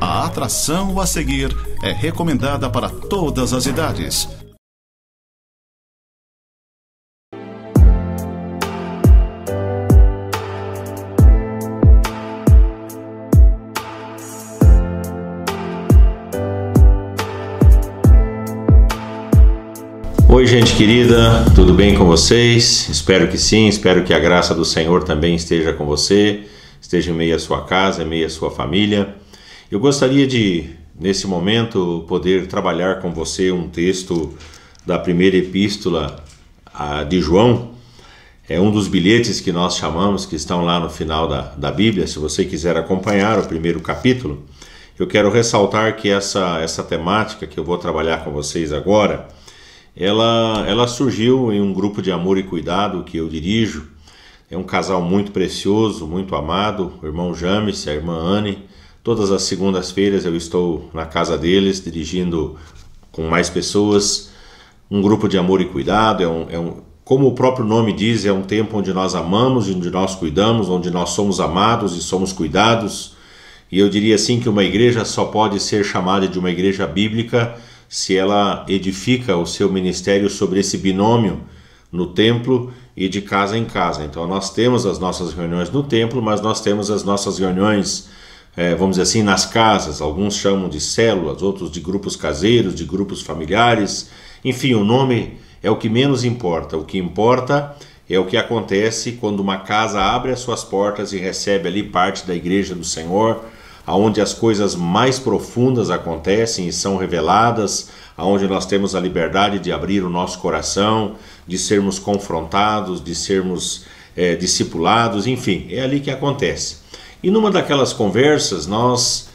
A atração a seguir é recomendada para todas as idades. Oi, gente querida, tudo bem com vocês? Espero que sim, espero que a graça do Senhor também esteja com você, esteja em meio à sua casa, em meio à sua família. Eu gostaria de, nesse momento, poder trabalhar com você um texto da primeira epístola de João. É um dos bilhetes que nós chamamos, que estão lá no final da Bíblia. Se você quiser acompanhar o primeiro capítulo, eu quero ressaltar que essa temática que eu vou trabalhar com vocês agora, ela surgiu em um grupo de amor e cuidado que eu dirijo. É um casal muito precioso, muito amado, o irmão James e a irmã Anne. Todas as segundas-feiras eu estou na casa deles, dirigindo com mais pessoas, um grupo de amor e cuidado. Como o próprio nome diz, é um tempo onde nós amamos, onde nós cuidamos, onde nós somos amados e somos cuidados. E eu diria assim que uma igreja só pode ser chamada de uma igreja bíblica se ela edifica o seu ministério sobre esse binômio no templo e de casa em casa. Então nós temos as nossas reuniões no templo, mas nós temos as nossas reuniões, vamos dizer assim, nas casas. Alguns chamam de células, outros de grupos caseiros, de grupos familiares. Enfim, o nome é o que menos importa. O que importa é o que acontece quando uma casa abre as suas portas e recebe ali parte da igreja do Senhor, aonde as coisas mais profundas acontecem e são reveladas, aonde nós temos a liberdade de abrir o nosso coração, de sermos confrontados, de sermos discipulados, enfim, é ali que acontece. E numa daquelas conversas nós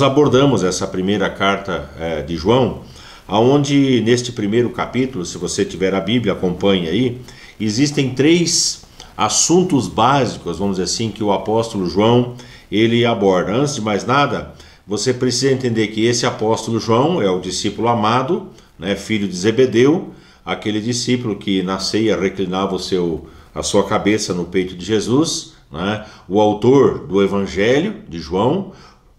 abordamos essa primeira carta de João, aonde neste primeiro capítulo, se você tiver a Bíblia, acompanhe aí, existem 3 assuntos básicos, vamos dizer assim, que o apóstolo João ele aborda. Antes de mais nada, você precisa entender que esse apóstolo João é o discípulo amado, né, filho de Zebedeu, aquele discípulo que na ceia reclinava a sua cabeça no peito de Jesus, né, o autor do Evangelho de João,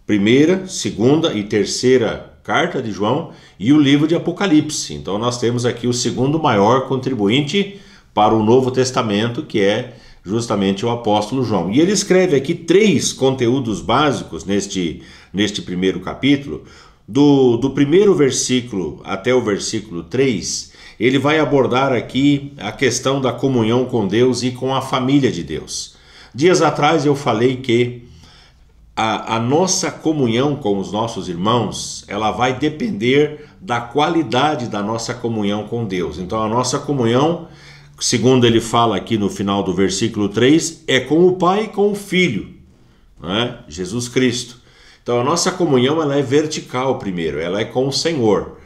primeira, segunda e terceira carta de João e o livro de Apocalipse. Então nós temos aqui o segundo maior contribuinte para o Novo Testamento, que é justamente o apóstolo João. E ele escreve aqui 3 conteúdos básicos neste primeiro capítulo. Do primeiro versículo até o versículo 3, ele vai abordar aqui a questão da comunhão com Deus e com a família de Deus. Dias atrás eu falei que a nossa comunhão com os nossos irmãos, ela vai depender da qualidade da nossa comunhão com Deus. Então a nossa comunhão, segundo ele fala aqui no final do versículo 3, é com o Pai e com o Filho, né? Jesus Cristo. Então a nossa comunhão ela é vertical primeiro, ela é com o Senhor.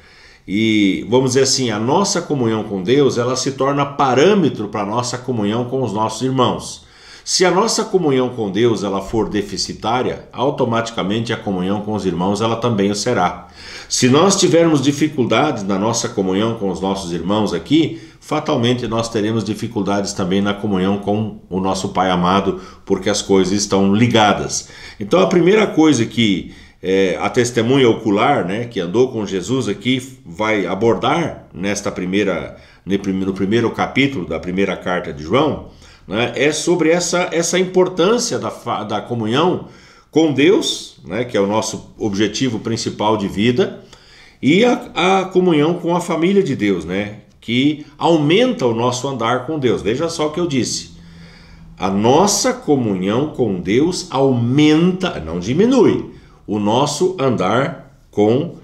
E vamos dizer assim, a nossa comunhão com Deus, ela se torna parâmetro para a nossa comunhão com os nossos irmãos. Se a nossa comunhão com Deus ela for deficitária, automaticamente a comunhão com os irmãos ela também o será. Se nós tivermos dificuldades na nossa comunhão com os nossos irmãos aqui, fatalmente nós teremos dificuldades também na comunhão com o nosso Pai amado, porque as coisas estão ligadas. Então a primeira coisa que a testemunha ocular, né, que andou com Jesus aqui, vai abordar no primeiro capítulo da primeira carta de João, né, é sobre essa importância da comunhão com Deus, né, que é o nosso objetivo principal de vida, e a comunhão com a família de Deus, né, que aumenta o nosso andar com Deus. Veja só o que eu disse. A nossa comunhão com Deus aumenta, não diminui, o nosso andar com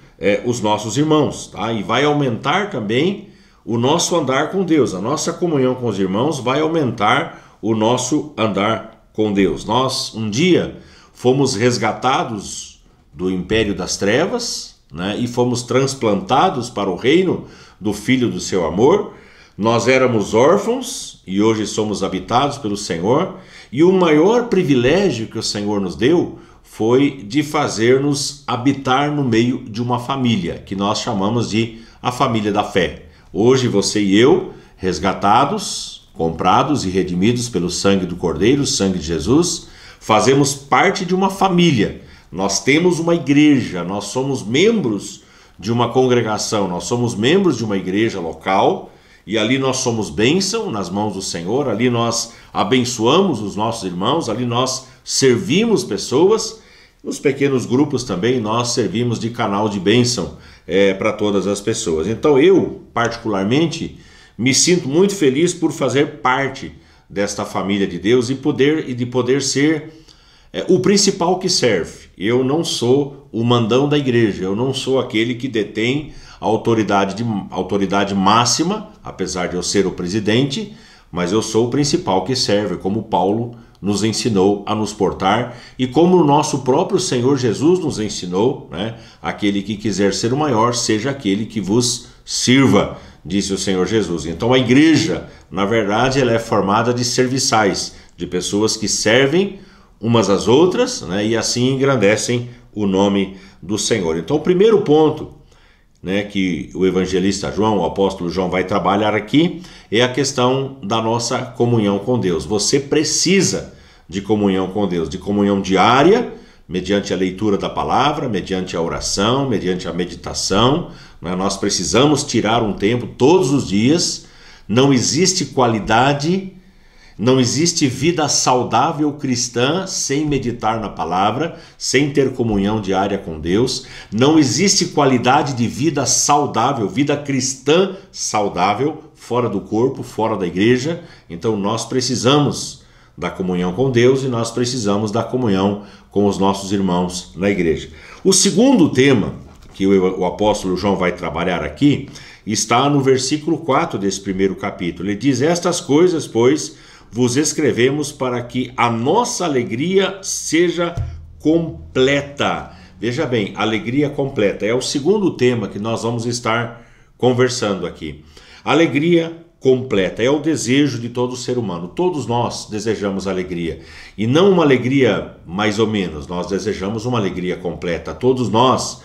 os nossos irmãos, tá? E vai aumentar também o nosso andar com Deus. A nossa comunhão com os irmãos vai aumentar o nosso andar com Deus. Nós, um dia, fomos resgatados do império das trevas, né, e fomos transplantados para o reino do Filho do seu amor. Nós éramos órfãos e hoje somos habitados pelo Senhor. E o maior privilégio que o Senhor nos deu foi de fazer-nos habitar no meio de uma família, que nós chamamos de a família da fé. Hoje você e eu, resgatados, comprados e redimidos pelo sangue do Cordeiro, o sangue de Jesus, fazemos parte de uma família. Nós temos uma igreja, nós somos membros de uma congregação, nós somos membros de uma igreja local, e ali nós somos bênção nas mãos do Senhor, ali nós abençoamos os nossos irmãos, ali nós servimos pessoas. Nos pequenos grupos também nós servimos de canal de bênção para todas as pessoas. Então eu, particularmente, me sinto muito feliz por fazer parte desta família de Deus e de poder ser o principal que serve. Eu não sou o mandão da igreja, eu não sou aquele que detém a autoridade máxima, apesar de eu ser o presidente, mas eu sou o principal que serve, como Paulo nos ensinou a nos portar e como o nosso próprio Senhor Jesus nos ensinou, né? Aquele que quiser ser o maior, seja aquele que vos sirva, disse o Senhor Jesus. Então a igreja, na verdade, ela é formada de serviçais, de pessoas que servem umas às outras, né? E assim engrandecem o nome do Senhor. Então o primeiro ponto, né, que o evangelista João, o apóstolo João, vai trabalhar aqui é a questão da nossa comunhão com Deus. Você precisa de comunhão com Deus, de comunhão diária, mediante a leitura da palavra, mediante a oração, mediante a meditação, né? Nós precisamos tirar um tempo todos os dias. Não existe qualidade, não existe vida saudável cristã sem meditar na palavra, sem ter comunhão diária com Deus. Não existe qualidade de vida saudável, vida cristã saudável, fora do corpo, fora da igreja. Então nós precisamos da comunhão com Deus e nós precisamos da comunhão com os nossos irmãos na igreja. O segundo tema que o apóstolo João vai trabalhar aqui está no versículo 4 desse primeiro capítulo. Ele diz: estas coisas, pois, vos escrevemos para que a nossa alegria seja completa. Veja bem, alegria completa. É o segundo tema que nós vamos estar conversando aqui. Alegria completa é o desejo de todo ser humano. Todos nós desejamos alegria. E não uma alegria mais ou menos. Nós desejamos uma alegria completa. Todos nós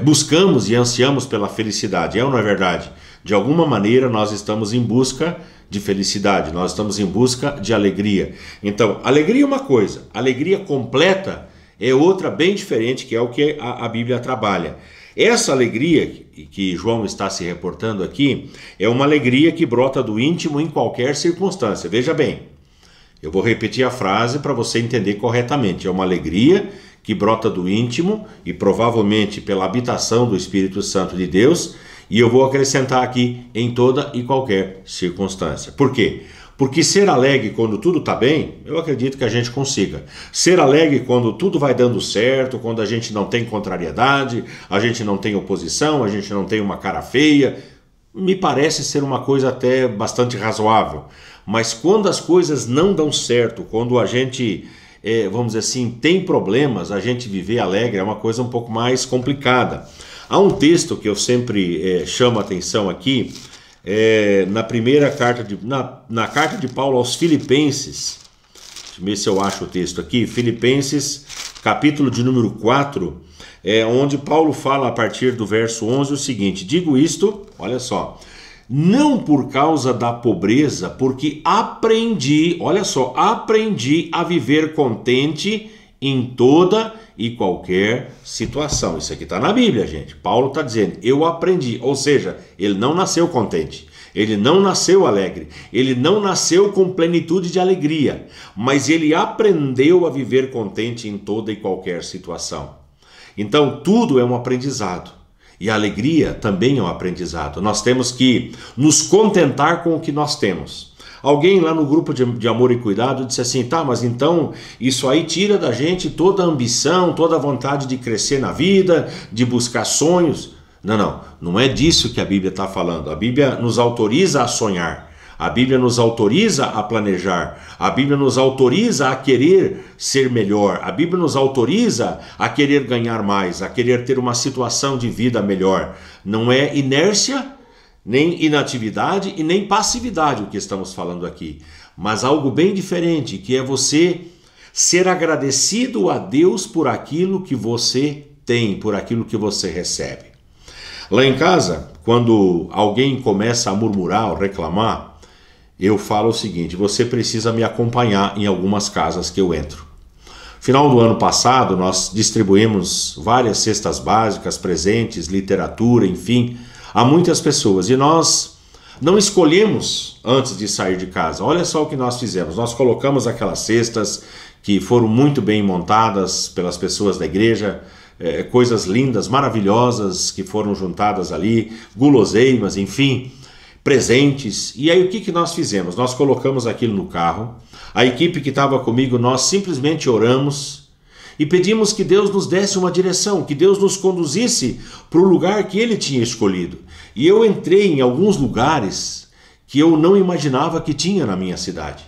buscamos e ansiamos pela felicidade. É ou não é verdade? De alguma maneira nós estamos em busca de felicidade, nós estamos em busca de alegria. Então, alegria é uma coisa, alegria completa é outra bem diferente, que é o que a Bíblia trabalha. Essa alegria que João está se reportando aqui é uma alegria que brota do íntimo em qualquer circunstância. Veja bem, eu vou repetir a frase para você entender corretamente. É uma alegria que brota do íntimo e provavelmente pela habitação do Espírito Santo de Deus. E eu vou acrescentar aqui, em toda e qualquer circunstância. Por quê? Porque ser alegre quando tudo está bem, eu acredito que a gente consiga. Ser alegre quando tudo vai dando certo, quando a gente não tem contrariedade, a gente não tem oposição, a gente não tem uma cara feia, me parece ser uma coisa até bastante razoável. Mas quando as coisas não dão certo, quando a gente, vamos dizer assim, tem problemas, a gente viver alegre é uma coisa um pouco mais complicada. Há um texto que eu sempre chamo a atenção aqui, na primeira carta na carta de Paulo aos Filipenses. Deixa eu ver se eu acho o texto aqui. Filipenses, capítulo de número 4, onde Paulo fala a partir do verso 11 o seguinte: digo isto, olha só, não por causa da pobreza, porque aprendi, olha só, aprendi a viver contente em toda e qualquer situação. Isso aqui está na Bíblia, gente. Paulo está dizendo, eu aprendi. Ou seja, ele não nasceu contente, ele não nasceu alegre, ele não nasceu com plenitude de alegria, mas ele aprendeu a viver contente em toda e qualquer situação. Então, tudo é um aprendizado. E a alegria também é um aprendizado. Nós temos que nos contentar com o que nós temos. Alguém lá no grupo de amor e cuidado disse assim, tá, mas então isso aí tira da gente toda a ambição, toda a vontade de crescer na vida, de buscar sonhos. Não é disso que a Bíblia está falando. A Bíblia nos autoriza a sonhar, a Bíblia nos autoriza a planejar, a Bíblia nos autoriza a querer ser melhor, a Bíblia nos autoriza a querer ganhar mais, a querer ter uma situação de vida melhor. Não é inércia, nem inatividade e nem passividade o que estamos falando aqui, mas algo bem diferente, que é você ser agradecido a Deus por aquilo que você tem, por aquilo que você recebe. Lá em casa, quando alguém começa a murmurar ou reclamar, eu falo o seguinte, você precisa me acompanhar em algumas casas que eu entro. Final do ano passado, nós distribuímos várias cestas básicas, presentes, literatura, enfim, a muitas pessoas. E nós não escolhemos antes de sair de casa. Olha só o que nós fizemos. Nós colocamos aquelas cestas que foram muito bem montadas pelas pessoas da igreja, coisas lindas, maravilhosas que foram juntadas ali, guloseimas, enfim, presentes. E aí o que nós fizemos? Nós colocamos aquilo no carro. A equipe que estava comigo, nós simplesmente oramos e pedimos que Deus nos desse uma direção, que Deus nos conduzisse para o lugar que Ele tinha escolhido. E eu entrei em alguns lugares que eu não imaginava que tinha na minha cidade.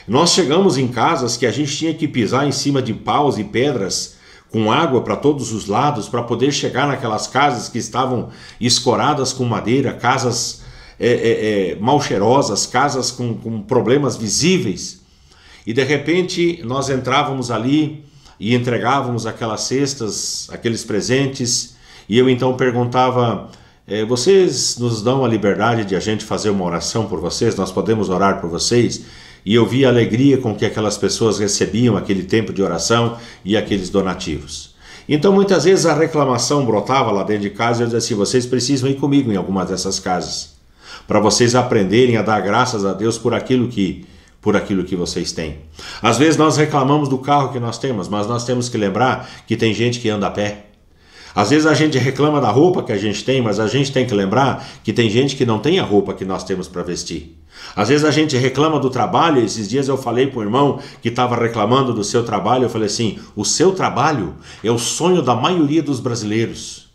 Nós chegamos em casas que a gente tinha que pisar em cima de paus e pedras com água para todos os lados para poder chegar naquelas casas que estavam escoradas com madeira, casas mal cheirosas, casas com problemas visíveis. E de repente nós entrávamos ali e entregávamos aquelas cestas, aqueles presentes, e eu então perguntava: vocês nos dão a liberdade de a gente fazer uma oração por vocês? Nós podemos orar por vocês? E eu vi a alegria com que aquelas pessoas recebiam aquele tempo de oração e aqueles donativos. Então muitas vezes a reclamação brotava lá dentro de casa e eu dizia assim: vocês precisam ir comigo em algumas dessas casas, para vocês aprenderem a dar graças a Deus por aquilo que vocês têm. Às vezes nós reclamamos do carro que nós temos, mas nós temos que lembrar que tem gente que anda a pé. Às vezes a gente reclama da roupa que a gente tem, mas a gente tem que lembrar que tem gente que não tem a roupa que nós temos para vestir. Às vezes a gente reclama do trabalho. Esses dias eu falei para um irmão que estava reclamando do seu trabalho, eu falei assim: o seu trabalho é o sonho da maioria dos brasileiros.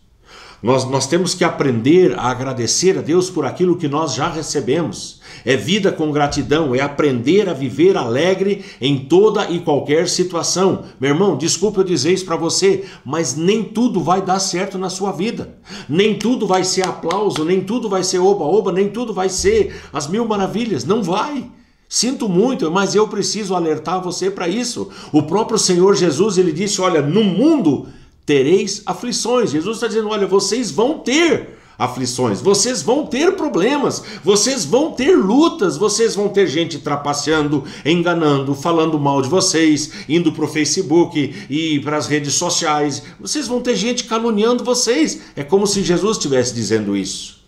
Nós temos que aprender a agradecer a Deus por aquilo que nós já recebemos. É vida com gratidão, é aprender a viver alegre em toda e qualquer situação. Meu irmão, desculpe eu dizer isso para você, mas nem tudo vai dar certo na sua vida. Nem tudo vai ser aplauso, nem tudo vai ser oba-oba, nem tudo vai ser as mil maravilhas. Não vai. Sinto muito, mas eu preciso alertar você para isso. O próprio Senhor Jesus, ele disse: olha, no mundo tereis aflições. Jesus está dizendo: olha, vocês vão ter aflições, vocês vão ter problemas, vocês vão ter lutas, vocês vão ter gente trapaceando, enganando, falando mal de vocês, indo para o Facebook e para as redes sociais. Vocês vão ter gente caluniando vocês. É como se Jesus estivesse dizendo isso.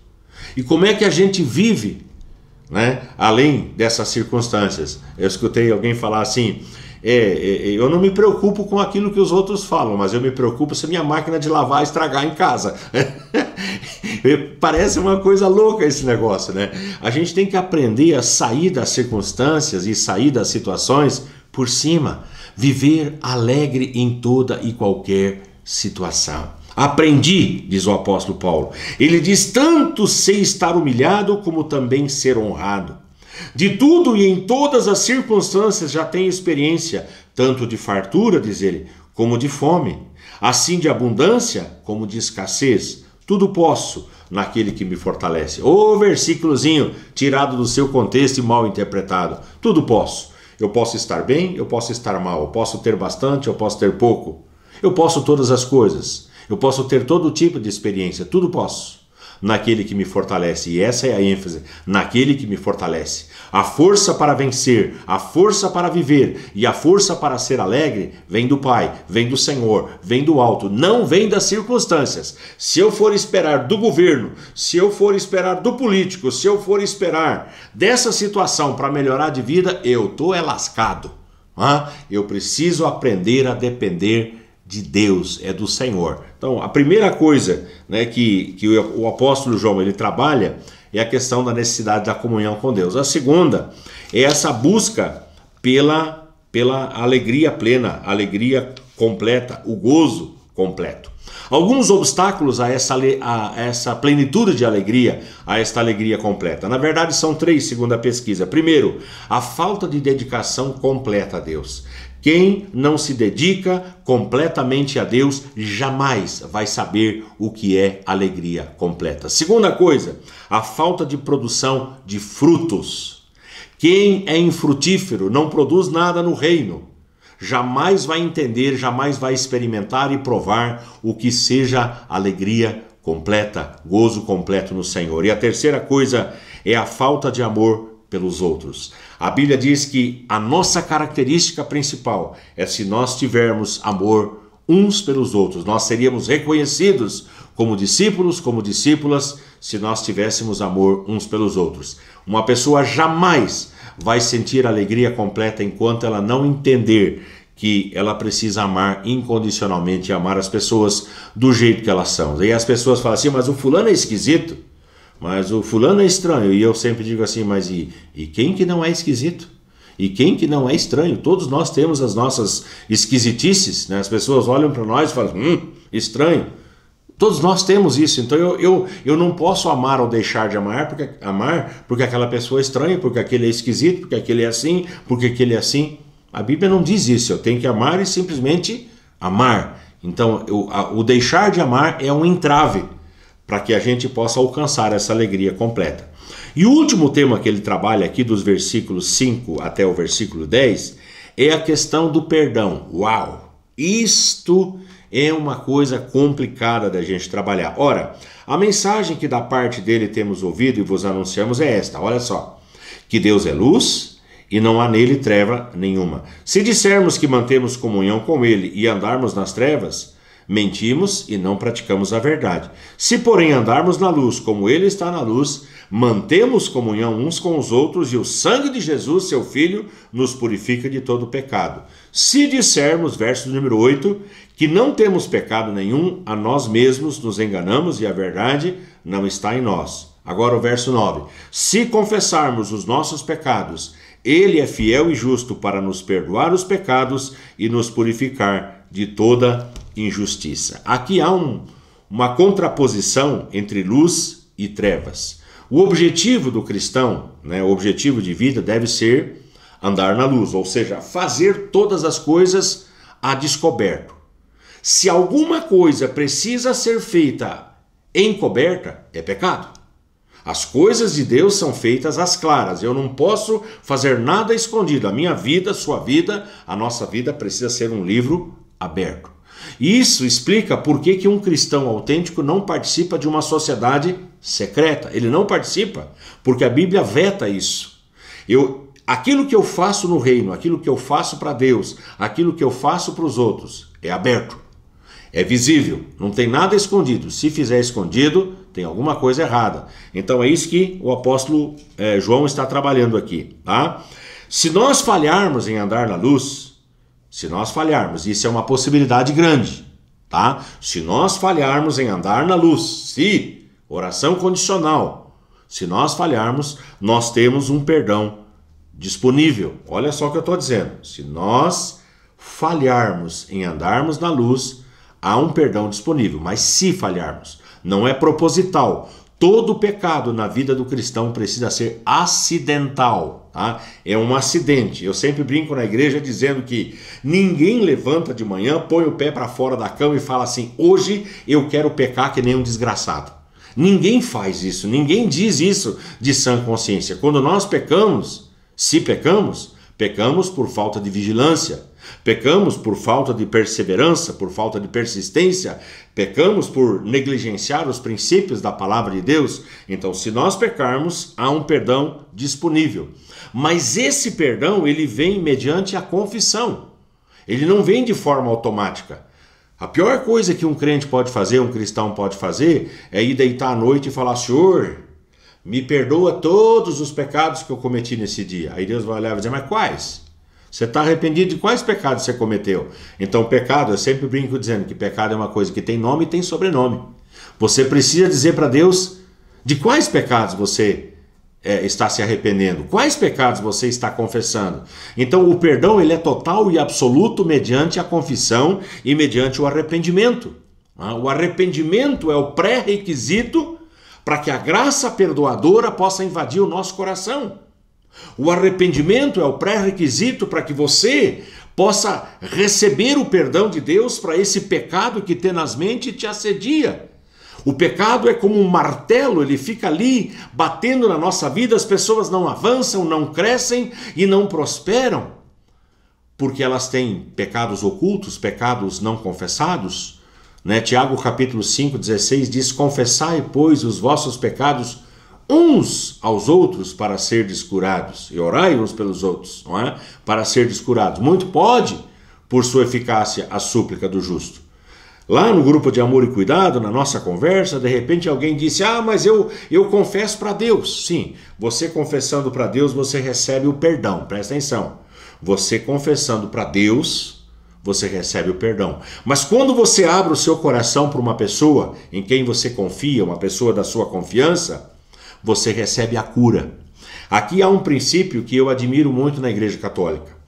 E como é que a gente vive, né, além dessas circunstâncias? Eu escutei alguém falar assim: eu não me preocupo com aquilo que os outros falam, mas eu me preocupo se minha máquina de lavar estragar em casa. Parece uma coisa louca esse negócio, né? A gente tem que aprender a sair das circunstâncias e sair das situações por cima. Viver alegre em toda e qualquer situação. Aprendi, diz o apóstolo Paulo. Ele diz: tanto sei estar humilhado como também ser honrado. De tudo e em todas as circunstâncias já tenho experiência, tanto de fartura, diz ele, como de fome, assim de abundância como de escassez. Tudo posso naquele que me fortalece. Ô versículozinho tirado do seu contexto e mal interpretado. Tudo posso. Eu posso estar bem, eu posso estar mal. Eu posso ter bastante, eu posso ter pouco. Eu posso todas as coisas. Eu posso ter todo tipo de experiência. Tudo posso naquele que me fortalece. E essa é a ênfase, naquele que me fortalece. A força para vencer, a força para viver e a força para ser alegre vem do Pai, vem do Senhor, vem do alto, não vem das circunstâncias. Se eu for esperar do governo, se eu for esperar do político, se eu for esperar dessa situação para melhorar de vida, eu estou lascado. Eu preciso aprender a depender de Deus, é do Senhor. Então, a primeira coisa, né, que o apóstolo João ele trabalha é a questão da necessidade da comunhão com Deus. A segunda é essa busca pela alegria plena, alegria completa, o gozo completo. Alguns obstáculos a essa plenitude de alegria, a esta alegria completa. Na verdade, são 3, segundo a pesquisa. Primeiro, a falta de dedicação completa a Deus. Quem não se dedica completamente a Deus jamais vai saber o que é alegria completa. Segunda coisa, a falta de produção de frutos. Quem é infrutífero não produz nada no reino. Jamais vai entender, jamais vai experimentar e provar o que seja alegria completa, gozo completo no Senhor. E a terceira coisa é a falta de amor pelos outros. A Bíblia diz que a nossa característica principal é se nós tivermos amor uns pelos outros. Nós seríamos reconhecidos como discípulos, como discípulas, se nós tivéssemos amor uns pelos outros. Uma pessoa jamais vai sentir alegria completa enquanto ela não entender que ela precisa amar incondicionalmente, amar as pessoas do jeito que elas são. E as pessoas falam assim, mas o fulano é esquisito, mas o fulano é estranho. E eu sempre digo assim, mas e quem que não é esquisito? E quem que não é estranho? Todos nós temos as nossas esquisitices, né? As pessoas olham para nós e falam, estranho. Todos nós temos isso. Então eu não posso amar ou deixar de amar porque aquela pessoa é estranha, porque aquele é esquisito, porque aquele é assim, porque aquele é assim. A Bíblia não diz isso. Eu tenho que amar e simplesmente amar. Então o deixar de amar é um entrave para que a gente possa alcançar essa alegria completa. E o último tema que ele trabalha aqui, dos versículos 5 até o versículo 10, é a questão do perdão. Uau! Isto é uma coisa complicada da gente trabalhar. Ora, a mensagem que da parte dele temos ouvido e vos anunciamos é esta, olha só. Que Deus é luz e não há nele treva nenhuma. Se dissermos que mantemos comunhão com ele e andarmos nas trevas, mentimos e não praticamos a verdade. Se, porém, andarmos na luz, como ele está na luz, mantemos comunhão uns com os outros e o sangue de Jesus, seu Filho, nos purifica de todo pecado. Se dissermos, verso número 8, que não temos pecado nenhum, a nós mesmos nos enganamos e a verdade não está em nós. Agora o verso 9. Se confessarmos os nossos pecados, ele é fiel e justo para nos perdoar os pecados e nos purificar de toda injustiça. Aqui há uma contraposição entre luz e trevas. O objetivo do cristão, né, o objetivo de vida deve ser andar na luz, ou seja, fazer todas as coisas a descoberto. Se alguma coisa precisa ser feita encoberta, é pecado. As coisas de Deus são feitas às claras. Eu não posso fazer nada escondido. A minha vida, a sua vida, a nossa vida precisa ser um livro aberto. Isso explica por que um cristão autêntico não participa de uma sociedade secreta. Ele não participa porque a Bíblia veta isso. Aquilo que eu faço no reino, aquilo que eu faço para Deus, aquilo que eu faço para os outros, é aberto. É visível, não tem nada escondido. Se fizer escondido, tem alguma coisa errada. Então é isso que o apóstolo João está trabalhando aqui, tá? Se nós falharmos em andar na luz, isso é uma possibilidade grande, tá? Se nós falharmos em andar na luz, oração condicional, se nós falharmos, nós temos um perdão disponível. Olha só o que eu estou dizendo. Se nós falharmos em andarmos na luz, há um perdão disponível, mas se falharmos, não é proposital. Todo pecado na vida do cristão precisa ser acidental, tá? É um acidente. Eu sempre brinco na igreja dizendo que ninguém levanta de manhã, põe o pé para fora da cama e fala assim, hoje eu quero pecar que nem um desgraçado. Ninguém faz isso, ninguém diz isso de sã consciência. Quando nós pecamos, se pecamos, pecamos por falta de vigilância, pecamos por falta de perseverança, por falta de persistência, pecamos por negligenciar os princípios da palavra de Deus. Então, se nós pecarmos, há um perdão disponível. Mas esse perdão, ele vem mediante a confissão. Ele não vem de forma automática. A pior coisa que um crente pode fazer, um cristão pode fazer, é ir deitar à noite e falar, Senhor, me perdoa todos os pecados que eu cometi nesse dia. Aí Deus vai olhar e vai dizer, mas quais? Você está arrependido de quais pecados você cometeu? Então pecado, eu sempre brinco dizendo que pecado é uma coisa que tem nome e tem sobrenome. Você precisa dizer para Deus de quais pecados você está se arrependendo, quais pecados você está confessando. Então o perdão ele é total e absoluto mediante a confissão e mediante o arrependimento. O arrependimento é o pré-requisito para que a graça perdoadora possa invadir o nosso coração. O arrependimento é o pré-requisito para que você possa receber o perdão de Deus para esse pecado que tenazmente te assedia. O pecado é como um martelo, ele fica ali batendo na nossa vida, as pessoas não avançam, não crescem e não prosperam, porque elas têm pecados ocultos, pecados não confessados. Tiago capítulo 5, 16 diz, confessai, pois, os vossos pecados uns aos outros para serdes curados, e orai uns pelos outros, não é? Para serdes curados. Muito pode, por sua eficácia, a súplica do justo. Lá no grupo de amor e cuidado, na nossa conversa, de repente alguém disse: mas eu confesso para Deus. Sim, você confessando para Deus, você recebe o perdão. Presta atenção. Você confessando para Deus, você recebe o perdão. Mas quando você abre o seu coração para uma pessoa em quem você confia, uma pessoa da sua confiança, você recebe a cura. Aqui há um princípio que eu admiro muito na Igreja Católica.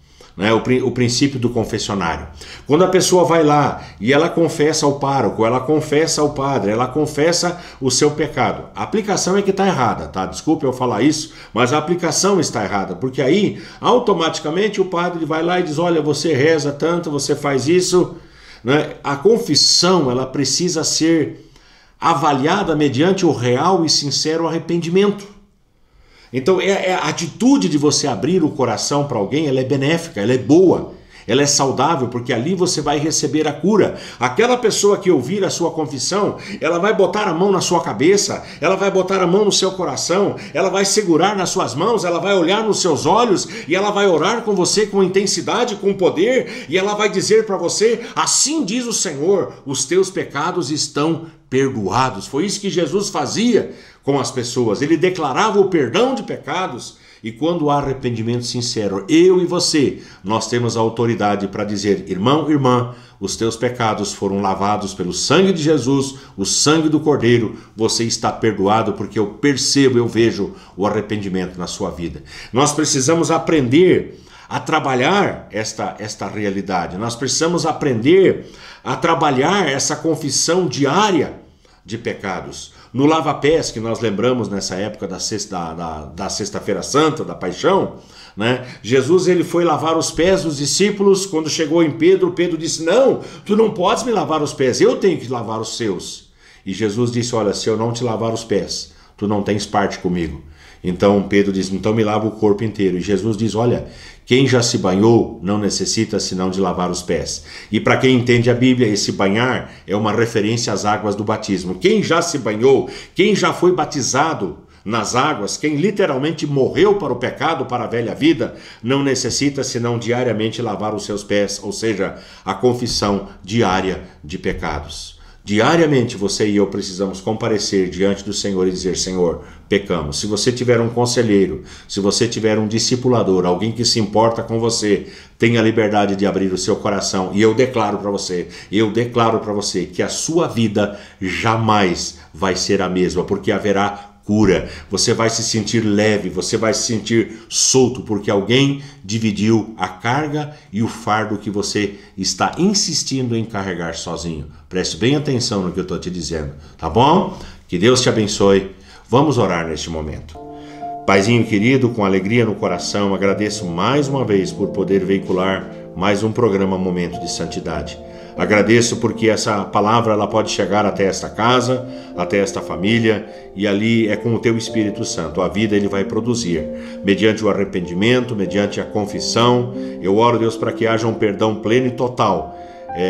O princípio do confessionário. Quando a pessoa vai lá e ela confessa ao pároco, ela confessa ao padre, ela confessa o seu pecado. A aplicação é que está errada, tá? Desculpe eu falar isso, mas a aplicação está errada, porque aí automaticamente o padre vai lá e diz: olha, você reza tanto, você faz isso, né? A confissão, ela precisa ser avaliada mediante o real e sincero arrependimento. Então a atitude de você abrir o coração para alguém, ela é benéfica, ela é boa, ela é saudável, porque ali você vai receber a cura. Aquela pessoa que ouvir a sua confissão, ela vai botar a mão na sua cabeça, ela vai botar a mão no seu coração, ela vai segurar nas suas mãos, ela vai olhar nos seus olhos e ela vai orar com você com intensidade, com poder, e ela vai dizer para você: assim diz o Senhor, os teus pecados estão perdoados. Foi isso que Jesus fazia com as pessoas. Ele declarava o perdão de pecados. E quando há arrependimento sincero, eu e você, nós temos a autoridade para dizer: irmão, irmã, os teus pecados foram lavados pelo sangue de Jesus, o sangue do Cordeiro, você está perdoado, porque eu percebo, eu vejo o arrependimento na sua vida. Nós precisamos aprender a trabalhar esta realidade, nós precisamos aprender a trabalhar essa confissão diária de pecados. No lava-pés, que nós lembramos nessa época da Sexta-feira Santa, da Paixão, né? Jesus ele foi lavar os pés dos discípulos. Quando chegou em Pedro, Pedro disse: não, tu não podes me lavar os pés, eu tenho que lavar os seus. E Jesus disse: olha, se eu não te lavar os pés, tu não tens parte comigo. Então Pedro diz: então me lava o corpo inteiro. E Jesus diz: olha, quem já se banhou não necessita senão de lavar os pés. E para quem entende a Bíblia, esse banhar é uma referência às águas do batismo. Quem já se banhou, quem já foi batizado nas águas, quem literalmente morreu para o pecado, para a velha vida, não necessita senão diariamente lavar os seus pés, ou seja, a confissão diária de pecados. Diariamente você e eu precisamos comparecer diante do Senhor e dizer: Senhor, pecamos. Se você tiver um conselheiro, se você tiver um discipulador, alguém que se importa com você, tenha a liberdade de abrir o seu coração. E eu declaro para você que a sua vida jamais vai ser a mesma, porque haverá cura. Você vai se sentir leve, você vai se sentir solto, porque alguém dividiu a carga e o fardo que você está insistindo em carregar sozinho. Preste bem atenção no que eu estou te dizendo, tá bom? Que Deus te abençoe. Vamos orar neste momento. Paizinho querido, com alegria no coração, agradeço mais uma vez por poder veicular mais um programa Momento de Santidade. Agradeço porque essa palavra ela pode chegar até esta casa, até esta família, e ali é com o Teu Espírito Santo. A vida Ele vai produzir, mediante o arrependimento, mediante a confissão. Eu oro, Deus, para que haja um perdão pleno e total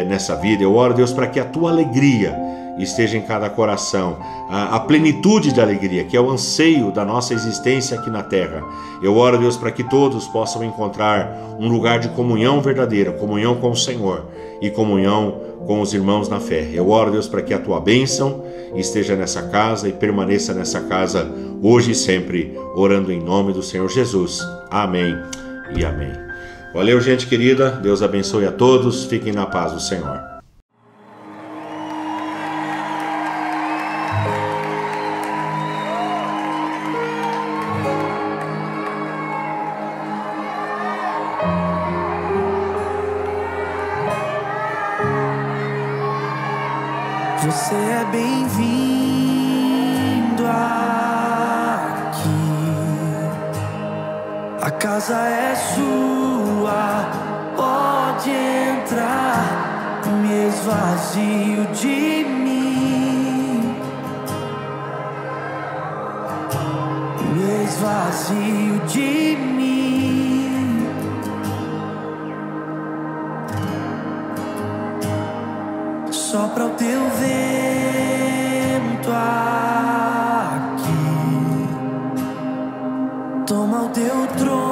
nessa vida. Eu oro, Deus, para que a Tua alegria esteja em cada coração, a plenitude de alegria, que é o anseio da nossa existência aqui na terra. Eu oro, Deus, para que todos possam encontrar um lugar de comunhão verdadeira, comunhão com o Senhor e comunhão com os irmãos na fé. Eu oro, Deus, para que a Tua bênção esteja nessa casa e permaneça nessa casa hoje e sempre, orando em nome do Senhor Jesus. Amém e amém. Valeu, gente querida. Deus abençoe a todos. Fiquem na paz do Senhor. Você é bem-vindo aqui. A casa é sua, pode entrar. Me esvazio de mim, me esvazio de mim. Sopra o Teu vento aqui, teu trono.